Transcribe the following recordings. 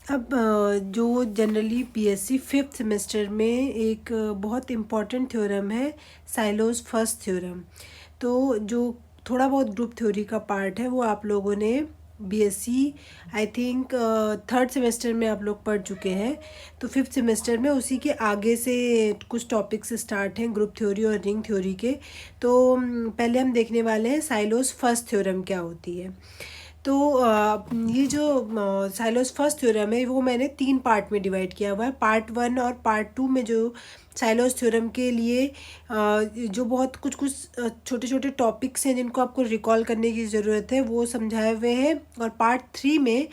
अब जो generally BSc fifth semester में एक बहुत इम्पॉर्टेंट थ्योरम है, साइलोज़ फर्स्ट थ्योरम। तो जो थोड़ा बहुत ग्रुप थ्योरी का पार्ट है वो आप लोगों ने BSc I think third semester में आप लोग पढ़ चुके हैं। तो फिफ्थ सेमेस्टर में उसी के आगे से कुछ टॉपिक्स स्टार्ट हैं ग्रुप थ्योरी और रिंग थ्योरी के। तो पहले हम देखने वाले हैं साइलोज़ फर्स्ट थ्योरम क्या होती है। तो ये जो साइलोज़ फर्स्ट थ्योरम है वो मैंने 3 पार्ट में डिवाइड किया हुआ है। पार्ट 1 और पार्ट 2 में जो साइलोज़ थ्योरम के लिए जो बहुत कुछ छोटे छोटे टॉपिक्स हैं जिनको आपको रिकॉल करने की ज़रूरत है वो समझाए हुए हैं। और पार्ट 3 में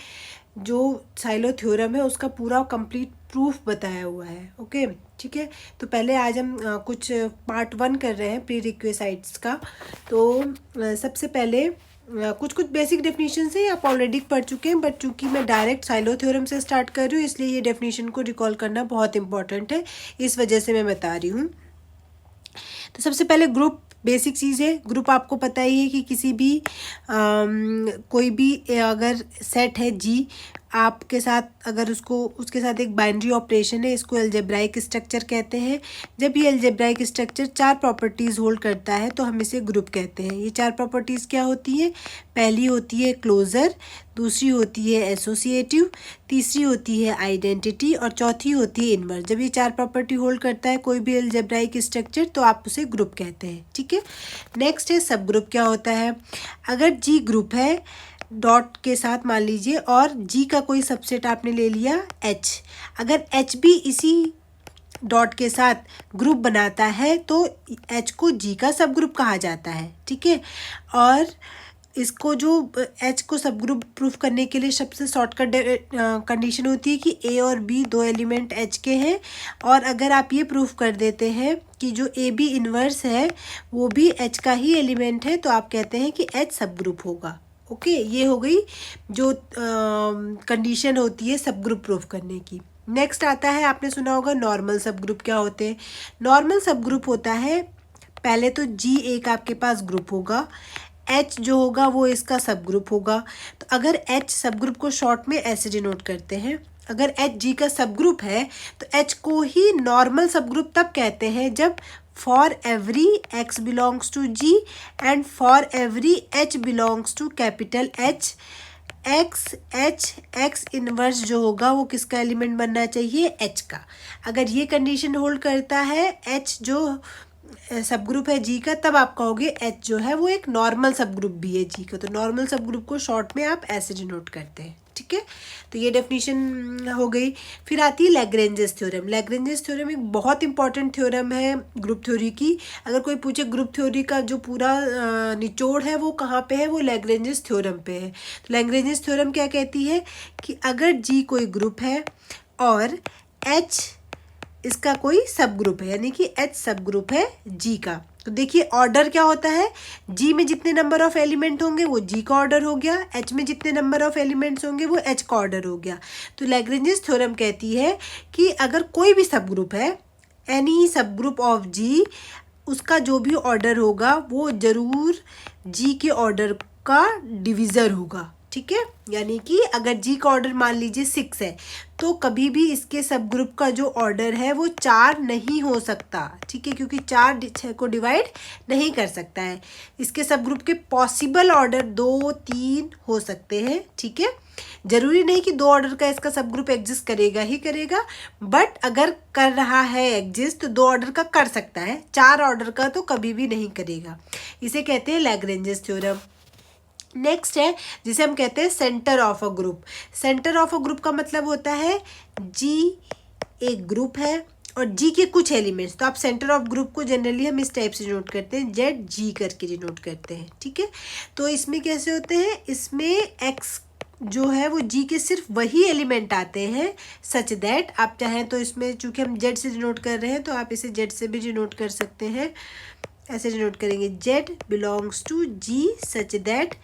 जो साइलो थ्योरम है उसका पूरा कंप्लीट प्रूफ बताया हुआ है। ओके, ठीक है। तो पहले आज हम कुछ पार्ट 1 कर रहे हैं प्री रिक्विसाइट्स का। तो सबसे पहले कुछ बेसिक डेफिनेशन से आप ऑलरेडी पढ़ चुके हैं, बट चूंकि मैं डायरेक्ट साइलो थ्योरम से स्टार्ट कर रही हूँ इसलिए ये डेफिनेशन को रिकॉल करना बहुत इंपॉर्टेंट है, इस वजह से मैं बता रही हूँ। तो सबसे पहले ग्रुप बेसिक चीज़ है। ग्रुप आपको पता ही है कि किसी भी कोई भी अगर सेट है जी आपके साथ, अगर उसके साथ एक बाइनरी ऑपरेशन है, इसको अलजेब्राइक स्ट्रक्चर कहते हैं। जब ये अलजेब्राइक स्ट्रक्चर 4 प्रॉपर्टीज़ होल्ड करता है तो हम इसे ग्रुप कहते हैं। ये 4 प्रॉपर्टीज़ क्या होती हैं? पहली होती है क्लोजर, दूसरी होती है एसोसिएटिव, तीसरी होती है आइडेंटिटी और चौथी होती है इनवर्स। जब ये 4 प्रॉपर्टी होल्ड करता है कोई भी अलजेब्राइक स्ट्रक्चर तो आप उसे ग्रुप कहते हैं, ठीक है। नेक्स्ट है सब ग्रुप। क्या होता है? अगर जी ग्रुप है डॉट के साथ मान लीजिए और जी का कोई सबसेट आपने ले लिया एच, अगर एच भी इसी डॉट के साथ ग्रुप बनाता है तो एच को जी का सब ग्रुप कहा जाता है, ठीक है। और इसको जो एच को सब ग्रुप प्रूफ करने के लिए सबसे शॉर्टकट कंडीशन होती है कि ए और बी दो एलिमेंट एच के हैं। और अगर आप ये प्रूफ कर देते हैं कि जो ए बी इन्वर्स है वो भी एच का ही एलिमेंट है तो आप कहते हैं कि एच सब ग्रुप होगा। ओके, ये हो गई जो कंडीशन होती है सब ग्रुप प्रूफ करने की। नेक्स्ट आता है, आपने सुना होगा नॉर्मल सब ग्रुप। क्या होते हैं नॉर्मल सब ग्रुप? होता है पहले तो जी एक आपके पास ग्रुप होगा, एच जो होगा वो इसका सब ग्रुप होगा। तो अगर एच सब ग्रुप को शॉर्ट में ऐसे डिनोट करते हैं, अगर एच जी का सब ग्रुप है तो एच को ही नॉर्मल सब ग्रुप तब कहते हैं जब for every x belongs to g and for every h belongs to capital h, x inverse जो होगा वो किसका एलिमेंट बनना चाहिए? एच का। अगर ये कंडीशन होल्ड करता है एच जो सब ग्रुप है जी का, तब आप कहोगे एच जो है वो एक नॉर्मल सब ग्रुप भी है जी का। तो नॉर्मल सब ग्रुप को शॉर्ट में आप ऐसे डिनोट करते हैं, ठीक है। तो ये डेफिनेशन हो गई। फिर आती है लैग्रेंजेस थ्योरम। लैग्रेंजेस थ्योरम एक बहुत इंपॉर्टेंट थ्योरम है ग्रुप थ्योरी की। अगर कोई पूछे ग्रुप थ्योरी का जो पूरा निचोड़ है वो कहाँ पे है, वो लैग्रेंजेस थ्योरम पे है। तो लैग्रेंजेस थ्योरम क्या कहती है कि अगर जी कोई ग्रुप है और एच इसका कोई सब ग्रुप है, यानी कि एच सब ग्रुप है जी का, तो देखिए ऑर्डर क्या होता है? जी में जितने नंबर ऑफ एलिमेंट होंगे वो जी का ऑर्डर हो गया, एच में जितने नंबर ऑफ एलिमेंट्स होंगे वो एच का ऑर्डर हो गया। तो लैग्रेंजेस थ्योरम कहती है कि अगर कोई भी सब ग्रुप है, एनी सब ग्रुप ऑफ जी, उसका जो भी ऑर्डर होगा वो जरूर जी के ऑर्डर का डिविज़र होगा, ठीक है। यानी कि अगर जी का ऑर्डर मान लीजिए 6 है तो कभी भी इसके सब ग्रुप का जो ऑर्डर है वो 4 नहीं हो सकता, ठीक है, क्योंकि 4 6 को डिवाइड नहीं कर सकता है। इसके सब ग्रुप के पॉसिबल ऑर्डर 2 3 हो सकते हैं, ठीक है। जरूरी नहीं कि 2 ऑर्डर का इसका सब ग्रुप एग्जिस्ट करेगा ही करेगा, बट अगर कर रहा है एग्जिस्ट तो 2 ऑर्डर का कर सकता है, 4 ऑर्डर का तो कभी भी नहीं करेगा। इसे कहते हैं लैग्रेंजेस थ्योरम। नेक्स्ट है जिसे हम कहते हैं centre of a group. Centre of a group का मतलब होता है जी एक ग्रुप है और जी के कुछ एलिमेंट्स, तो आप सेंटर ऑफ ग्रुप को जनरली हम इस टाइप से डिनोट करते हैं, जेड जी करके डिनोट करते हैं, ठीक है। तो इसमें कैसे होते हैं, इसमें एक्स जो है वो जी के सिर्फ वही एलिमेंट आते हैं सच दैट, आप चाहें तो इसमें चूंकि हम जेड से डिनोट कर रहे हैं तो आप इसे जेड से भी डिनोट कर सकते हैं। ऐसे डिनोट करेंगे Z belongs to G such that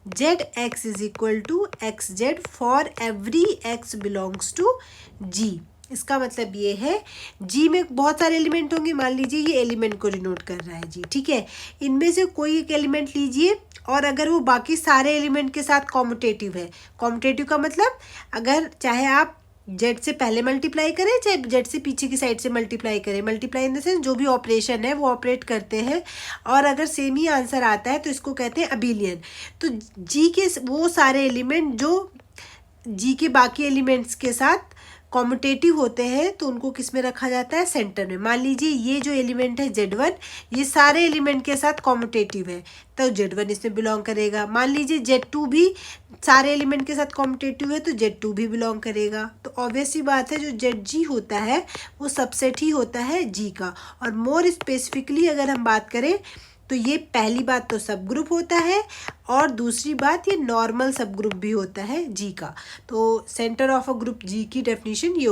Z X is equal to X Z for every x belongs to G. इसका मतलब ये है जी में बहुत सारे एलिमेंट होंगे, मान लीजिए ये एलिमेंट को डिनोट कर रहा है जी, ठीक है। इनमें से कोई एक एलिमेंट लीजिए और अगर वो बाकी सारे एलिमेंट के साथ कॉम्यूटेटिव है, कॉम्यूटेटिव का मतलब अगर चाहे आप जेड से पहले मल्टीप्लाई करें चाहे जेड से पीछे की साइड से मल्टीप्लाई करें, मल्टीप्लाई इन द सेंस जो भी ऑपरेशन है वो ऑपरेट करते हैं, और अगर सेम ही आंसर आता है तो इसको कहते हैं अबिलियन। तो जी के वो सारे एलिमेंट जो जी के बाकी एलिमेंट्स के साथ कॉम्यूटेटिव होते हैं तो उनको किस में रखा जाता है, सेंटर में। मान लीजिए ये जो एलिमेंट है Z1, ये सारे एलिमेंट के साथ कॉम्यूटेटिव है तो Z1 इसमें बिलोंग करेगा। मान लीजिए Z2 भी सारे एलिमेंट के साथ कॉम्यूटेटिव है तो Z2 भी बिलोंग करेगा। तो ऑब्वियस सी बात है जो ZG होता है वो सबसेट ही होता है G का। और मोर स्पेसिफिकली अगर हम बात करें तो ये पहली बात तो सब ग्रुप होता है, और दूसरी बात ये नॉर्मल सब ग्रुप भी होता है जी का। तो सेंटर ऑफ अ ग्रुप जी की डेफिनेशन ये